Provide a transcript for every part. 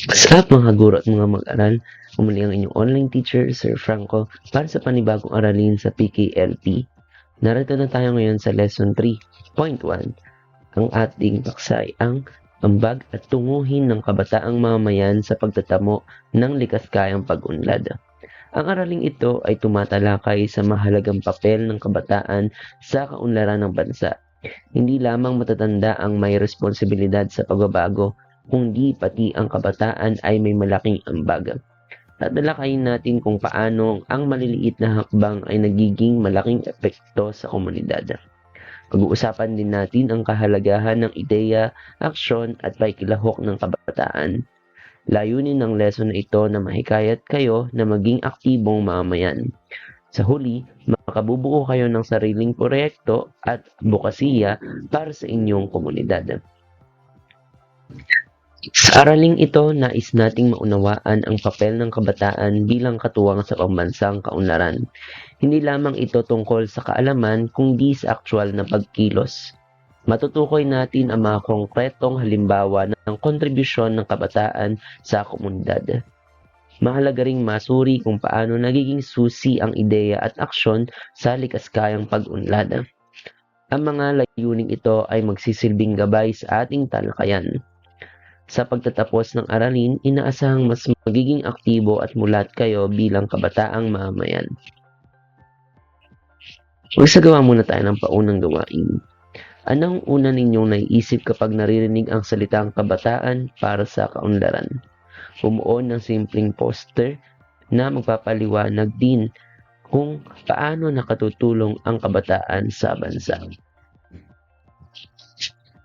What's up mga guro at mga mag-aral? Umuli ang inyong online teacher, Sir Franco, para sa panibagong aralin sa PKLT. Narito na tayo ngayon sa Lesson 3.1. Ang ating paksa ay ang ambag at tunguhin ng kabataang mamamayan sa pagtatamo ng likas kayang pag-unlad. Ang araling ito ay tumatalakay sa mahalagang papel ng kabataan sa kaunlaran ng bansa. Hindi lamang matatanda ang may responsibilidad sa pagbabago, kundi pati ang kabataan ay may malaking ambag. Tatalakayin natin kung paano ang maliliit na hakbang ay nagiging malaking epekto sa komunidad. Pag-uusapan din natin ang kahalagahan ng ideya, aksyon at paikilahok ng kabataan. Layunin ng lesson na ito na mahikayat kayo na maging aktibong mamamayan. Sa huli, makabubuo kayo ng sariling proyekto at bukasiya para sa inyong komunidad. Sa araling ito, nais nating maunawaan ang papel ng kabataan bilang katuwang sa pambansang kaunlaran. Hindi lamang ito tungkol sa kaalaman, kundi sa aktwal na pagkilos. Matutukoy natin ang mga konkretong halimbawa ng kontribusyon ng kabataan sa komunidad. Mahalaga ring masuri kung paano nagiging susi ang ideya at aksyon sa likaskayang pag-unlad. Ang mga layuning ito ay magsisilbing gabay sa ating talakayan. Sa pagtatapos ng aralin, inaasahang mas magiging aktibo at mulat kayo bilang kabataang mamamayan. Magsagawa muna tayo ng paunang gawain. Anong una ninyong naiisip kapag naririnig ang salitang kabataan para sa kaunlaran? Bumuo ng simpleng poster na magpapaliwanag din kung paano nakatutulong ang kabataan sa bansa.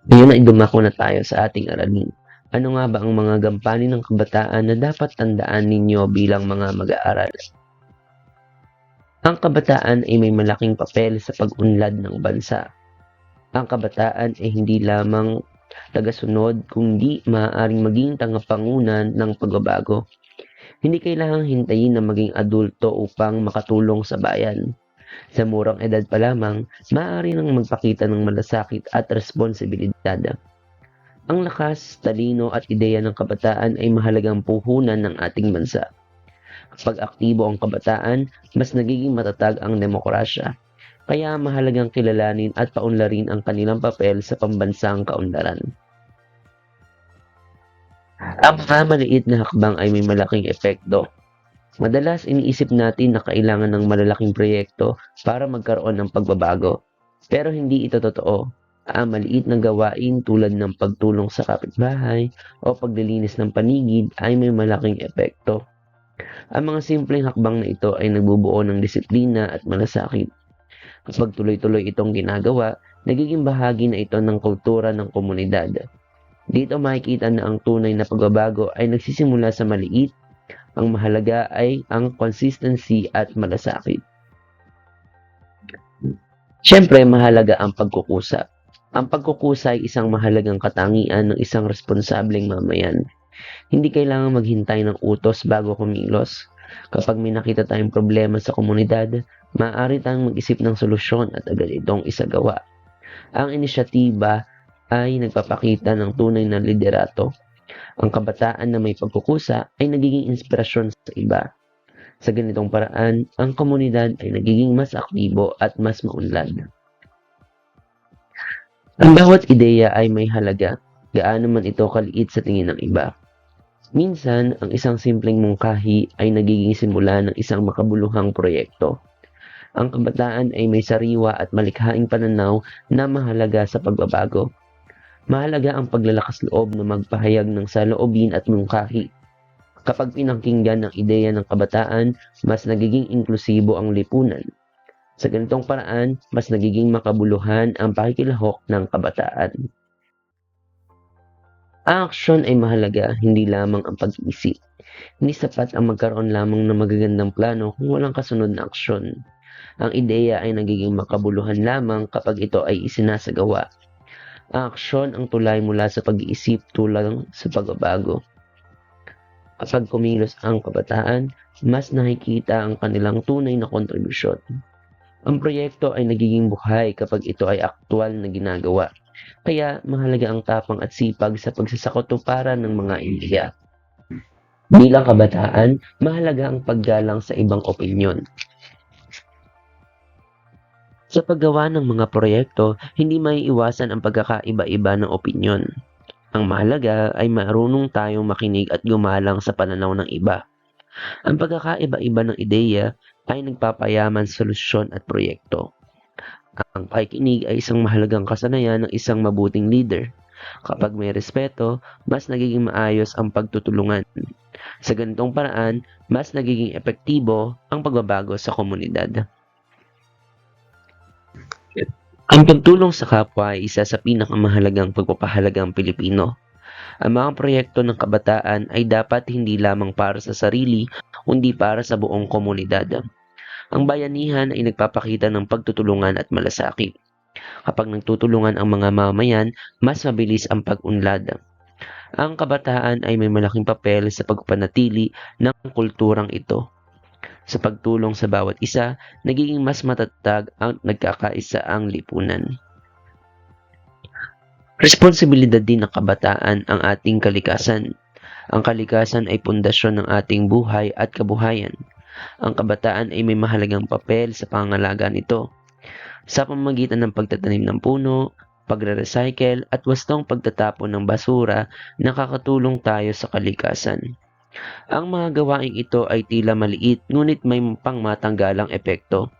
Ngayon ay dumako na tayo sa ating aralin. Ano nga ba ang mga gampanin ng kabataan na dapat tandaan ninyo bilang mga mag-aaral? Ang kabataan ay may malaking papel sa pag-unlad ng bansa. Ang kabataan ay hindi lamang tagasunod kundi maaaring maging tagapangunan ng pagbabago. Hindi kailangang hintayin na maging adulto upang makatulong sa bayan. Sa murang edad pa lamang, maaari nang magpakita ng malasakit at responsibilidad. Ang lakas, talino at ideya ng kabataan ay mahalagang puhunan ng ating bansa. Kapag aktibo ang kabataan, mas nagiging matatag ang demokrasya. Kaya mahalagang kilalanin at paunlarin ang kanilang papel sa pambansang kaunlaran. Ang mga maliit na hakbang ay may malaking epekto. Madalas iniisip natin na kailangan ng malalaking proyekto para magkaroon ng pagbabago. Pero hindi ito totoo. Ang maliit na gawain tulad ng pagtulong sa kapitbahay o paglilinis ng paligid ay may malaking epekto. Ang mga simpleng hakbang na ito ay nagbubuo ng disiplina at malasakit. Kapag tuloy-tuloy itong ginagawa, nagiging bahagi na ito ng kultura ng komunidad. Dito makikita na ang tunay na pagbabago ay nagsisimula sa maliit. Ang mahalaga ay ang consistency at malasakit. Siyempre, mahalaga ang pagkukusa. Ang pagkukusa ay isang mahalagang katangian ng isang responsableng mamayan. Hindi kailangan maghintay ng utos bago kumilos. Kapag may nakita tayong problema sa komunidad, maaari tayong mag-isip ng solusyon at agad itong isagawa. Ang inisyatiba ay nagpapakita ng tunay na liderato. Ang kabataan na may pagkukusa ay nagiging inspirasyon sa iba. Sa ganitong paraan, ang komunidad ay nagiging mas aktibo at mas maunlad. Ang bawat ideya ay may halaga, gaano man ito kaliit sa tingin ng iba. Minsan, ang isang simpleng mungkahi ay nagiging simula ng isang makabuluhang proyekto. Ang kabataan ay may sariwa at malikhaing pananaw na mahalaga sa pagbabago. Mahalaga ang paglalakas loob na magpahayag ng saloobin at mungkahi. Kapag pinakinggan ng ideya ng kabataan, mas nagiging inklusibo ang lipunan. Sa ganitong paraan, mas nagiging makabuluhan ang pakikilahok ng kabataan. Ang aksyon ay mahalaga, hindi lamang ang pag-iisip. Hindi sapat ang magkaroon lamang ng magagandang plano kung walang kasunod na aksyon. Ang ideya ay nagiging makabuluhan lamang kapag ito ay isinasagawa. Ang aksyon ang tulay mula sa pag-iisip tulad sa pagbabago. Kapag kumilos ang kabataan, mas nakikita ang kanilang tunay na kontribusyon. Ang proyekto ay nagiging buhay kapag ito ay aktwal na ginagawa. Kaya mahalaga ang tapang at sipag sa pagsasakatuparan ng mga ideya. Bilang kabataan, mahalaga ang paggalang sa ibang opinyon. Sa paggawa ng mga proyekto, hindi maiiwasan ang pagkakaiba-iba ng opinyon. Ang mahalaga ay marunong tayong makinig at gumalang sa pananaw ng iba. Ang pagkakaiba-iba ng ideya ay nagpapayaman sa solusyon at proyekto. Ang pakikinig ay isang mahalagang kasanayan ng isang mabuting leader. Kapag may respeto, mas nagiging maayos ang pagtutulungan. Sa ganitong paraan, mas nagiging epektibo ang pagbabago sa komunidad. Ang pagtulong sa kapwa ay isa sa pinakamahalagang pagpapahalagang Pilipino. Ang mga proyekto ng kabataan ay dapat hindi lamang para sa sarili, kundi para sa buong komunidad. Ang bayanihan ay nagpapakita ng pagtutulungan at malasakit. Kapag nagtutulungan ang mga mamayan, mas mabilis ang pag-unlad. Ang kabataan ay may malaking papel sa pagpanatili ng kulturang ito. Sa pagtulong sa bawat isa, nagiging mas matatag at nagkakaisa ang lipunan. Responsibilidad din ng kabataan ang ating kalikasan. Ang kalikasan ay pundasyon ng ating buhay at kabuhayan. Ang kabataan ay may mahalagang papel sa pangangalaga nito. Sa pamamagitan ng pagtatanim ng puno, pagre-recycle at wastong pagtatapon ng basura, nakakatulong tayo sa kalikasan. Ang mga gawaing ito ay tila maliit ngunit may pangmatanggalang epekto.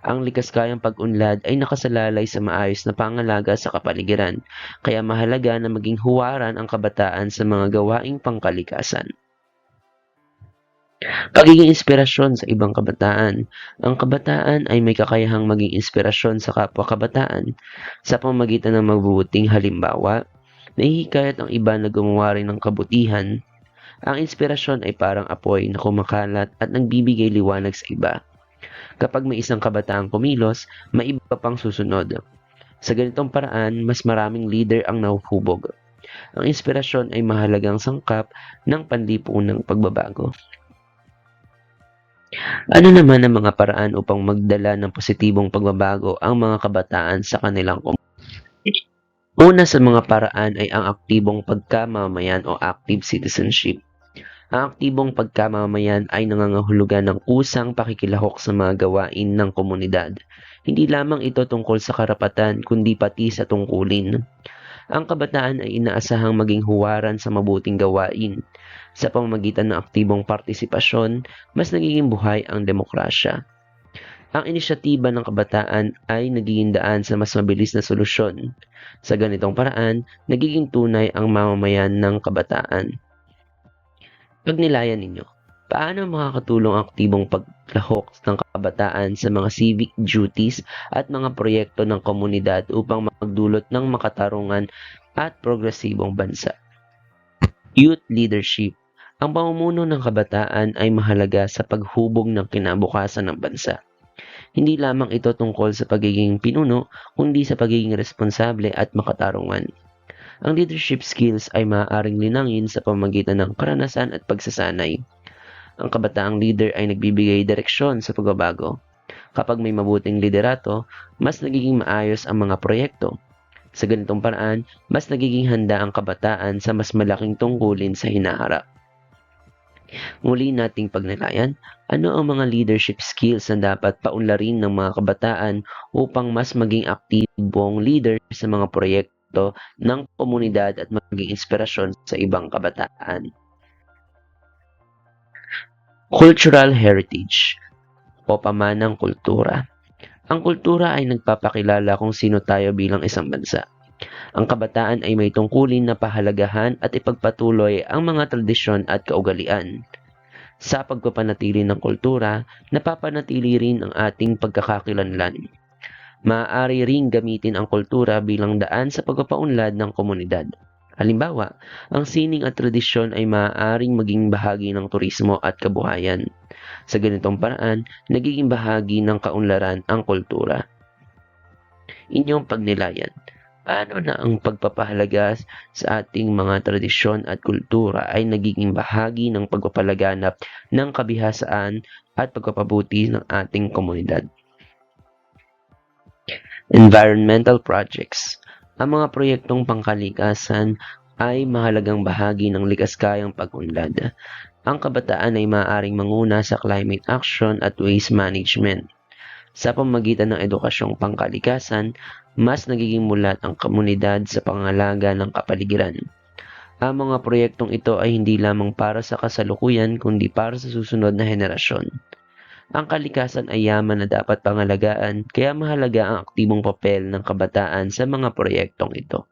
Ang likas kayang pag-unlad ay nakasalalay sa maayos na pangalaga sa kapaligiran, kaya mahalaga na maging huwaran ang kabataan sa mga gawaing pangkalikasan. Pagiging inspirasyon sa ibang kabataan. Ang kabataan ay may kakayahang maging inspirasyon sa kapwa kabataan sa pamamagitan ng mabubuting halimbawa. Nahihikayat ang iba na gumawa rin ng kabutihan. Ang inspirasyon ay parang apoy na kumakalat at nagbibigay liwanag sa iba. Kapag may isang kabataang kumilos, may iba pang susunod. Sa ganitong paraan, mas maraming leader ang nahuhubog. Ang inspirasyon ay mahalagang sangkap ng panlipunang pagbabago. Ano naman ang mga paraan upang magdala ng positibong pagbabago ang mga kabataan sa kanilang komunidad? Una sa mga paraan ay ang aktibong pagkamamayan o active citizenship. Ang aktibong pagkamamayan ay nangangahulugan ng kusang pakikilahok sa mga gawain ng komunidad. Hindi lamang ito tungkol sa karapatan kundi pati sa tungkulin. Ang kabataan ay inaasahang maging huwaran sa mabuting gawain. Sa pamamagitan ng aktibong partisipasyon, mas nagiging buhay ang demokrasya. Ang inisyatiba ng kabataan ay nagiging daan sa mas mabilis na solusyon. Sa ganitong paraan, nagiging tunay ang mamamayan ng kabataan. Pagnilayan ninyo, paano makakatulong ang aktibong paglahok ng kabataan sa mga civic duties at mga proyekto ng komunidad upang magdulot ng makatarungan at progresibong bansa? Youth leadership. Ang pamumuno ng kabataan ay mahalaga sa paghubog ng kinabukasan ng bansa. Hindi lamang ito tungkol sa pagiging pinuno, kundi sa pagiging responsable at makatarungan. Ang leadership skills ay maaaring linangin sa pamamagitan ng karanasan at pagsasanay. Ang kabataang leader ay nagbibigay direksyon sa pagbabago. Kapag may mabuting liderato, mas nagiging maayos ang mga proyekto. Sa ganitong paraan, mas nagiging handa ang kabataan sa mas malaking tungkulin sa hinaharap. Muli nating pagnilayan, ano ang mga leadership skills na dapat paunlarin ng mga kabataan upang mas maging aktibong leader sa mga proyekto ng komunidad at maging inspirasyon sa ibang kabataan? Cultural heritage o pamanang kultura. Ang kultura ay nagpapakilala kung sino tayo bilang isang bansa. Ang kabataan ay may tungkulin na pahalagahan at ipagpatuloy ang mga tradisyon at kaugalian. Sa pagpapanatili ng kultura, napapanatili rin ang ating pagkakakilanlan. Maaari ring gamitin ang kultura bilang daan sa pagpapaunlad ng komunidad. Halimbawa, ang sining at tradisyon ay maaaring maging bahagi ng turismo at kabuhayan. Sa ganitong paraan, nagiging bahagi ng kaunlaran ang kultura. Inyong pagnilayan. Paano na ang pagpapahalaga sa ating mga tradisyon at kultura ay nagiging bahagi ng pagpapalaganap ng kabihasaan at pagpapabuti ng ating komunidad? Environmental projects. Ang mga proyektong pangkalikasan ay mahalagang bahagi ng likas kayang pag-unlad. Ang kabataan ay maaaring manguna sa climate action at waste management. Sa pamamagitan ng edukasyong pangkalikasan, mas nagiging mulat ang komunidad sa pangalaga ng kapaligiran. Ang mga proyektong ito ay hindi lamang para sa kasalukuyan kundi para sa susunod na henerasyon. Ang kalikasan ay yaman na dapat pangalagaan, kaya mahalaga ang aktibong papel ng kabataan sa mga proyektong ito.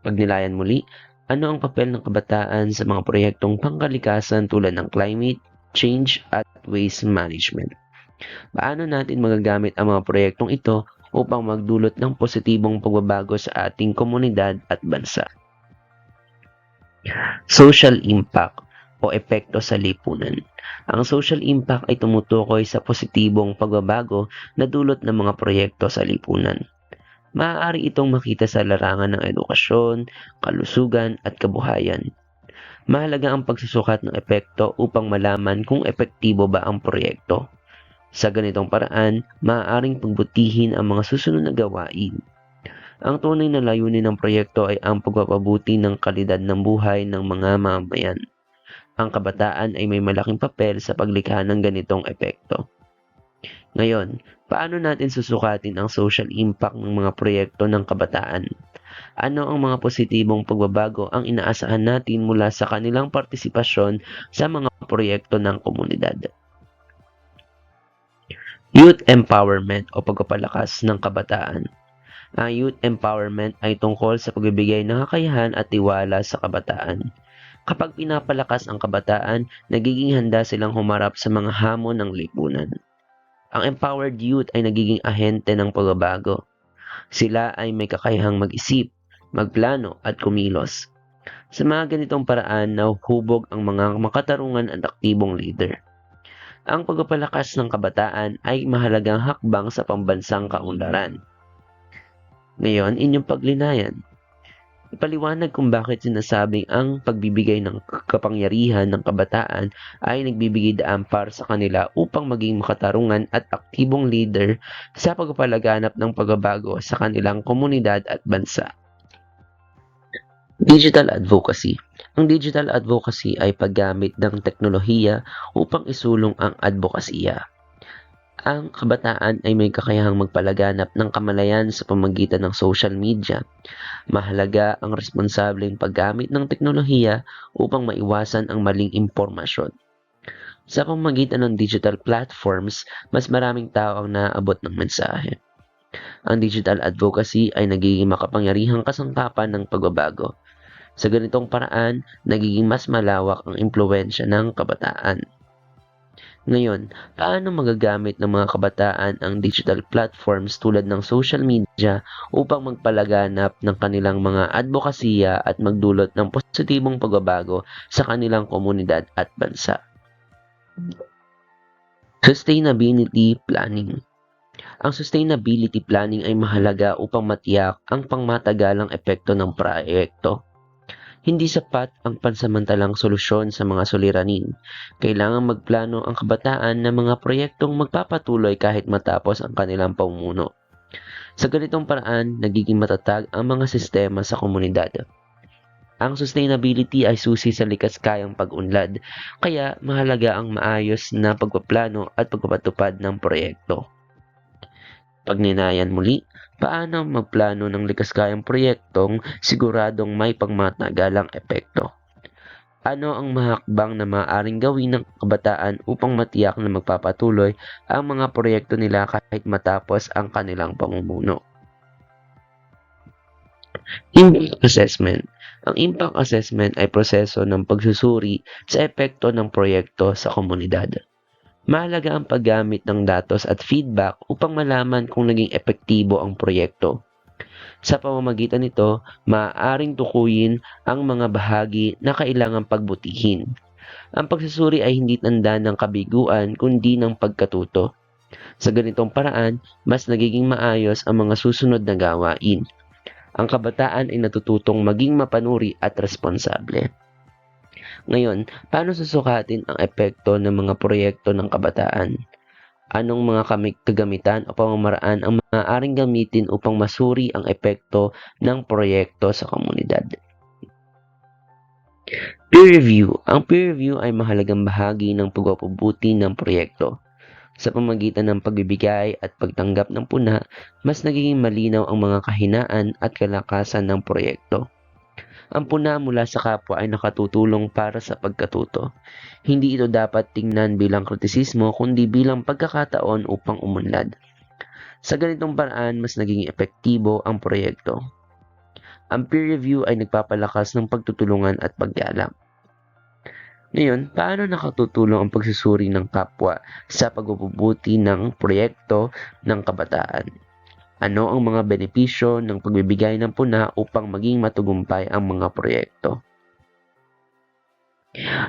Pagnilayan muli, ano ang papel ng kabataan sa mga proyektong pangkalikasan tulad ng climate change at waste management? Paano natin magagamit ang mga proyektong ito upang magdulot ng positibong pagbabago sa ating komunidad at bansa? Social impact o epekto sa lipunan. Ang social impact ay tumutukoy sa positibong pagbabago na dulot ng mga proyekto sa lipunan. Maaari itong makita sa larangan ng edukasyon, kalusugan at kabuhayan. Mahalaga ang pagsusukat ng epekto upang malaman kung epektibo ba ang proyekto. Sa ganitong paraan, maaaring pagbutihin ang mga susunod na gawain. Ang tunay na layunin ng proyekto ay ang pagpapabuti ng kalidad ng buhay ng mga mamamayan. Ang kabataan ay may malaking papel sa paglikha ng ganitong epekto. Ngayon, paano natin susukatin ang social impact ng mga proyekto ng kabataan? Ano ang mga positibong pagbabago ang inaasahan natin mula sa kanilang partisipasyon sa mga proyekto ng komunidad? Youth empowerment o pagpapalakas ng kabataan. Ang youth empowerment ay tungkol sa pagbibigay ng kakayahan at tiwala sa kabataan. Kapag pinapalakas ang kabataan, nagiging handa silang humarap sa mga hamon ng lipunan. Ang empowered youth ay nagiging ahente ng pagbabago. Sila ay may kakayahang mag-isip, magplano at kumilos. Sa mga ganitong paraan, nahuhubog ang mga makatarungan at aktibong leader. Ang pagpapalakas ng kabataan ay mahalagang hakbang sa pambansang kaunlaran. Ngayon, inyong paglinayan. Ipaliwanag kung bakit sinasabing ang pagbibigay ng kapangyarihan ng kabataan ay nagbibigay daan para sa kanila upang maging makatarungan at aktibong leader sa pagpapalaganap ng pagbabago sa kanilang komunidad at bansa. Digital advocacy. Ang digital advocacy ay paggamit ng teknolohiya upang isulong ang advokasya. Ang kabataan ay may kakayahang magpalaganap ng kamalayan sa pamamagitan ng social media. Mahalaga ang responsableng paggamit ng teknolohiya upang maiwasan ang maling impormasyon. Sa pamamagitan ng digital platforms, mas maraming tao ang naaabot ng mensahe. Ang digital advocacy ay nagiging makapangyarihang kasangkapan ng pagbabago. Sa ganitong paraan, nagiging mas malawak ang impluwensya ng kabataan. Ngayon, paano magagamit ng mga kabataan ang digital platforms tulad ng social media upang magpalaganap ng kanilang mga advokasya at magdulot ng positibong pagbabago sa kanilang komunidad at bansa? Sustainability planning. Ang sustainability planning ay mahalaga upang matiyak ang pangmatagalang epekto ng proyekto. Hindi sapat ang pansamantalang solusyon sa mga suliranin. Kailangan magplano ang kabataan ng mga proyektong magpapatuloy kahit matapos ang kanilang pamumuno. Sa ganitong paraan, nagiging matatag ang mga sistema sa komunidad. Ang sustainability ay susi sa likas-kayang pag-unlad, kaya mahalaga ang maayos na pagpaplano at pagpapatupad ng proyekto. Pagninayan muli, paano magplano ng likas-kayang proyektong siguradong may pangmatagalang epekto? Ano ang mahakbang na maaaring gawin ng kabataan upang matiyak na magpapatuloy ang mga proyekto nila kahit matapos ang kanilang pamumuno? Impact assessment. Ang impact assessment ay proseso ng pagsusuri sa epekto ng proyekto sa komunidad. Mahalaga ang paggamit ng datos at feedback upang malaman kung naging epektibo ang proyekto. Sa pamamagitan nito, maaaring tukuyin ang mga bahagi na kailangang pagbutihin. Ang pagsusuri ay hindi tanda ng kabiguan kundi ng pagkatuto. Sa ganitong paraan, mas nagiging maayos ang mga susunod na gawain. Ang kabataan ay natututong maging mapanuri at responsable. Ngayon, paano susukatin ang epekto ng mga proyekto ng kabataan? Anong mga kagamitan o pamamaraan ang maaaring gamitin upang masuri ang epekto ng proyekto sa komunidad? Peer review. Ang peer review ay mahalagang bahagi ng pagpapabuti ng proyekto. Sa pamamagitan ng pagbibigay at pagtanggap ng puna, mas nagiging malinaw ang mga kahinaan at kalakasan ng proyekto. Ang puna mula sa kapwa ay nakatutulong para sa pagkatuto. Hindi ito dapat tingnan bilang kritisismo kundi bilang pagkakataon upang umunlad. Sa ganitong paraan, mas naging epektibo ang proyekto. Ang peer review ay nagpapalakas ng pagtutulungan at paggalang. Ngayon, paano nakatutulong ang pagsusuri ng kapwa sa pagbubuti ng proyekto ng kabataan? Ano ang mga benepisyo ng pagbibigay ng puna upang maging matagumpay ang mga proyekto?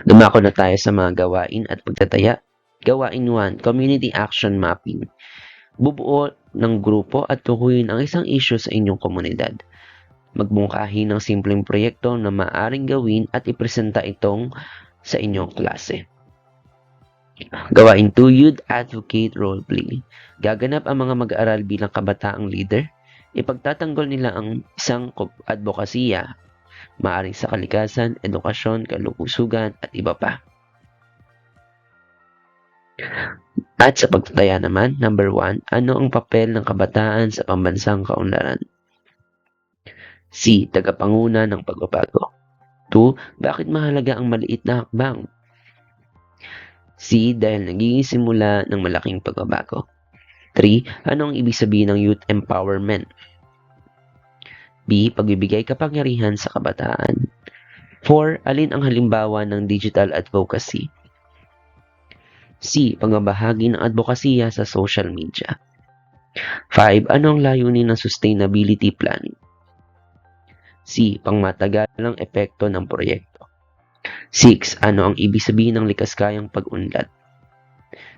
Dumako na tayo sa mga gawain at pagtataya. Gawain 1, Community Action Mapping. Bubuo ng grupo at tukuyin ang isang issue sa inyong komunidad. Magmungkahi ng simpleng proyekto na maaaring gawin at ipresenta itong sa inyong klase. Gawain 2, Youth Advocate Roleplay. Gaganap ang mga mag-aaral bilang kabataang leader. Ipagtatanggol nila ang isang advokasya, maaaring sa kalikasan, edukasyon, kalusugan, at iba pa. At sa pagtataya naman, number 1, ano ang papel ng kabataan sa pambansang kaunlaran? C. Tagapanguna ng pagbabago. 2. Bakit mahalaga ang maliit na hakbang? C. Dahil nagiging simula ng malaking pagbabago. 3. Ano ang ibig sabihin ng youth empowerment? B. Pagbibigay kapangyarihan sa kabataan. 4. Alin ang halimbawa ng digital advocacy? C. Pagbabahagi ng advokasya sa social media. 5. Ano ang layunin ng sustainability planning? C. Pangmatagalang epekto ng proyekto. 6. Ano ang ibig sabihin ng likaskayang pag-unlad?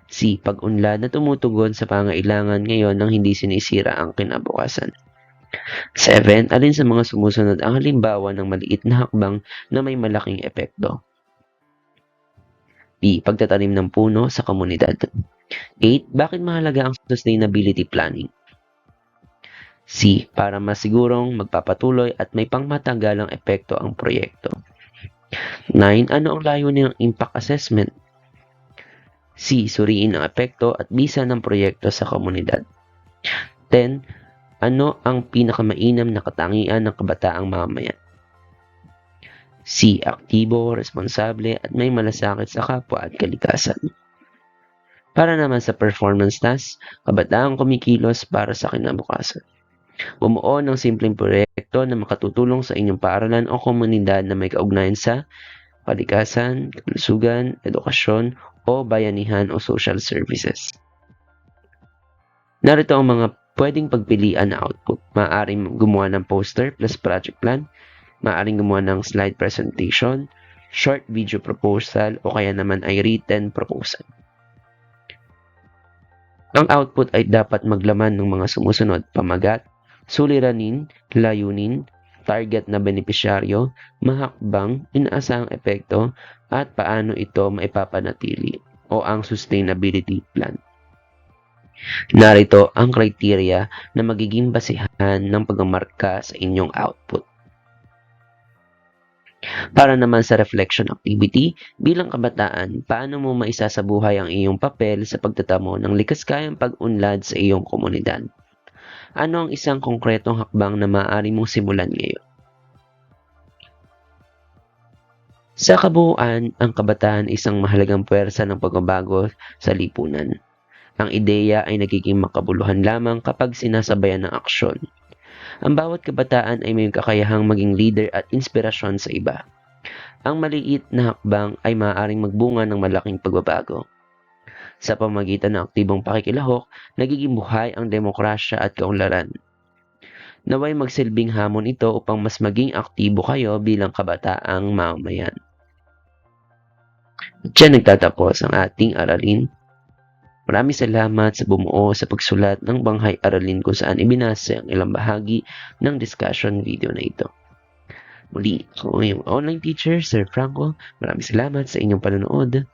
C. Pag-unlad na tumutugon sa pangailangan ngayon nang hindi sinisira ang kinabukasan. 7. Alin sa mga sumusunod ang halimbawa ng maliit na hakbang na may malaking epekto? B. Pagtatanim ng puno sa komunidad. 8. Bakit mahalaga ang sustainability planning? C. Para masigurong magpapatuloy at may pangmatagalang epekto ang proyekto. 9. Ano ang layunin ng impact assessment? C. Suriin ang epekto at bisa ng proyekto sa komunidad. 10. Ano ang pinakamainam na katangian ng kabataang mamamayan? C. Aktibo, responsable at may malasakit sa kapwa at kalikasan. Para naman sa performance task, kabataang kumikilos para sa kinabukasan. Bumuo ng simpleng proyekto na makatutulong sa inyong paaralan o komunidad na may kaugnayan sa kalikasan, kalusugan, edukasyon, o bayanihan o social services. Narito ang mga pwedeng pagpilian na output. Maaaring gumawa ng poster plus project plan, maaaring gumawa ng slide presentation, short video proposal, o kaya naman ay written proposal. Ang output ay dapat maglaman ng mga sumusunod: pamagat, suliranin, layunin, target na benepisyaryo, mahakbang, inaasahang epekto, at paano ito maipapanatili o ang sustainability plan. Narito ang criteria na magiging basihan ng pagmamarka sa inyong output. Para naman sa reflection activity, bilang kabataan, paano mo maisasabuhay ang iyong papel sa pagtatamo ng likaskayang pag-unlad sa iyong komunidad? Ano ang isang konkretong hakbang na maaari mong simulan ngayon? Sa kabuuan, ang kabataan ay isang mahalagang puwersa ng pagbabago sa lipunan. Ang ideya ay nagiging makabuluhan lamang kapag sinasabayan ng aksyon. Ang bawat kabataan ay may kakayahang maging leader at inspirasyon sa iba. Ang maliit na hakbang ay maaaring magbunga ng malaking pagbabago. Sa pamamagitan ng aktibong pakikilahok, nagiging buhay ang demokrasya at kaunlaran. Naway magsilbing hamon ito upang mas maging aktibo kayo bilang kabataang mamamayan. Diyan nagtatapos ang ating aralin. Maraming salamat sa bumuo sa pagsulat ng Banghay Aralin kung saan ibinasa ang ilang bahagi ng discussion video na ito. Muli, ako yung online teacher, Sir Franco. Maraming salamat sa inyong panonood.